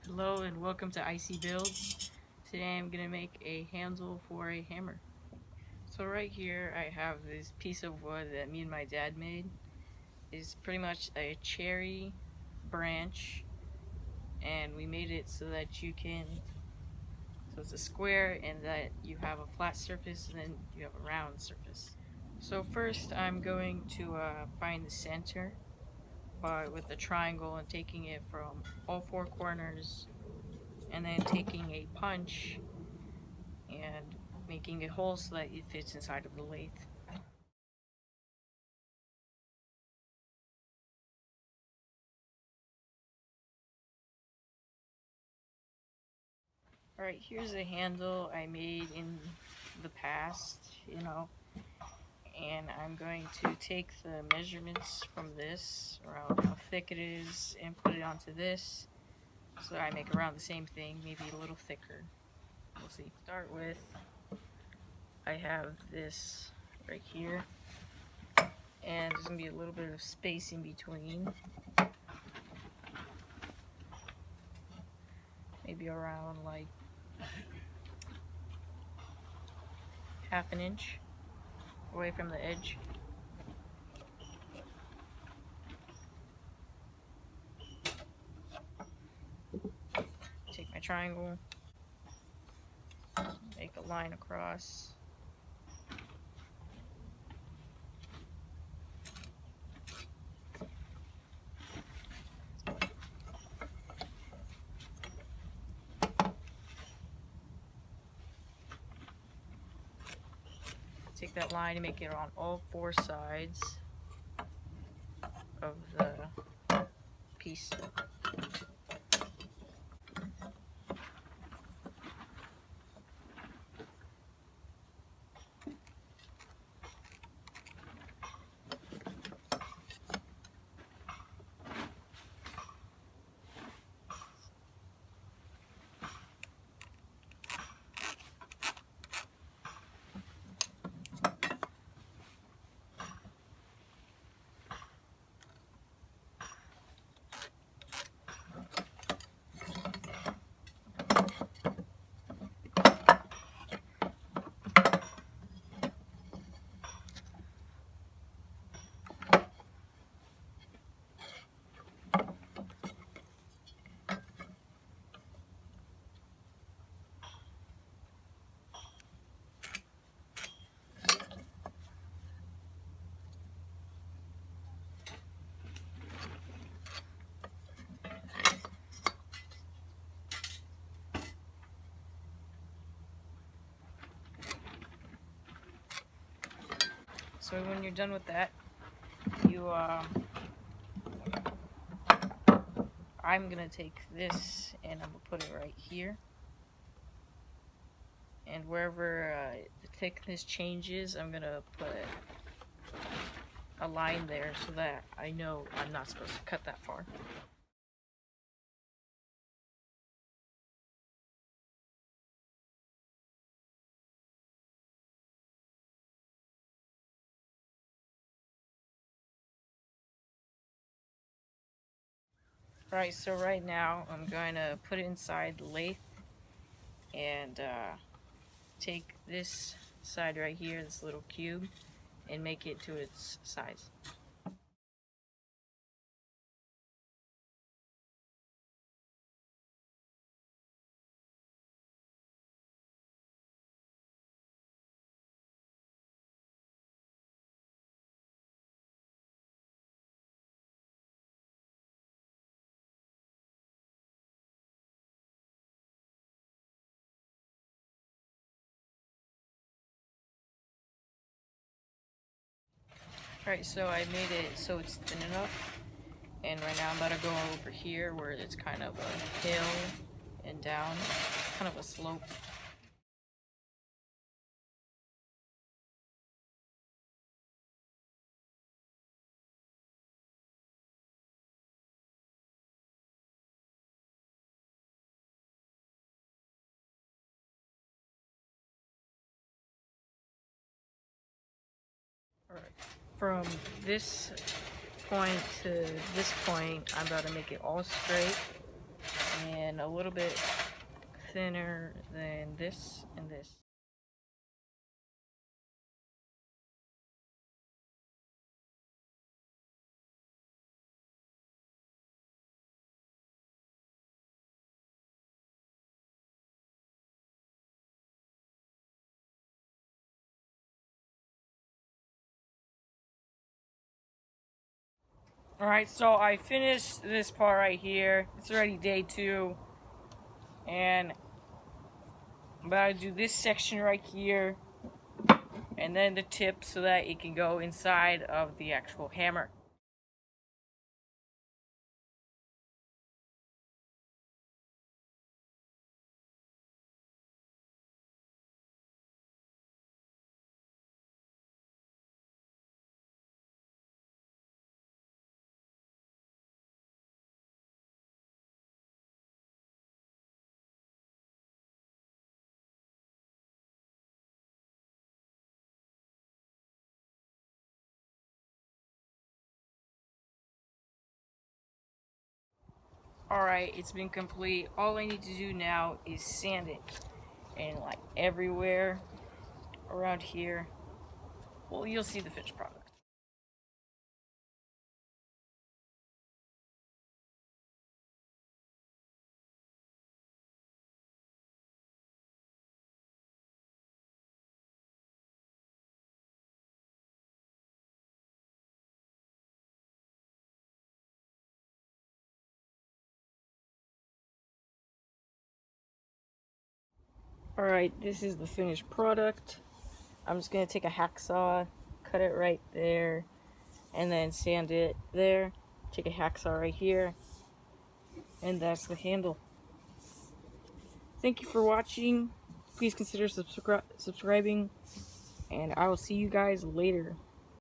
Hello and welcome to Icy Builds. Today I'm going to make a handle for a hammer. So right here I have this piece of wood that me and my dad made. It's pretty much a cherry branch, and we made it so that you can, so it's a square and that you have a flat surface and then you have a round surface. So first I'm going to find the center with the triangle and taking it from all four corners, and then taking a punch and making a hole so that it fits inside of the lathe. Alright, here's a handle I made in the past, and I'm going to take the measurements from this, around how thick it is, and put it onto this, so I make around the same thing, maybe a little thicker. We'll see. Start with, I have this right here, and there's going to be a little bit of space in between. Maybe around like half an inch away from the edge. Take my triangle, make a line across. Take that line and make it on all four sides of the piece. So when you're done with that, I'm gonna take this and I'm gonna put it right here, and wherever the thickness changes, I'm gonna put a line there so that I know I'm not supposed to cut that far. Right, so right now I'm going to put it inside the lathe and take this side right here, this little cube, and make it to its size. Alright, so I made it so it's thin enough, and right now I'm about to go over here where it's kind of a hill and down, kind of a slope. Alright, from this point to this point, I'm about to make it all straight, and and a little bit thinner than this and this. Alright, so I finished this part right here. It's already day 2. And I'm about to do this section right here. And then the tip so that it can go inside of the actual hammer. Alright, it's been complete. All I need to do now is sand it. And like everywhere around here. Well, you'll see the finished product. Alright, this is the finished product. I'm just going to take a hacksaw, cut it right there, and then sand it there. Take a hacksaw right here, and that's the handle. Thank you for watching. Please consider subscribing, and I will see you guys later.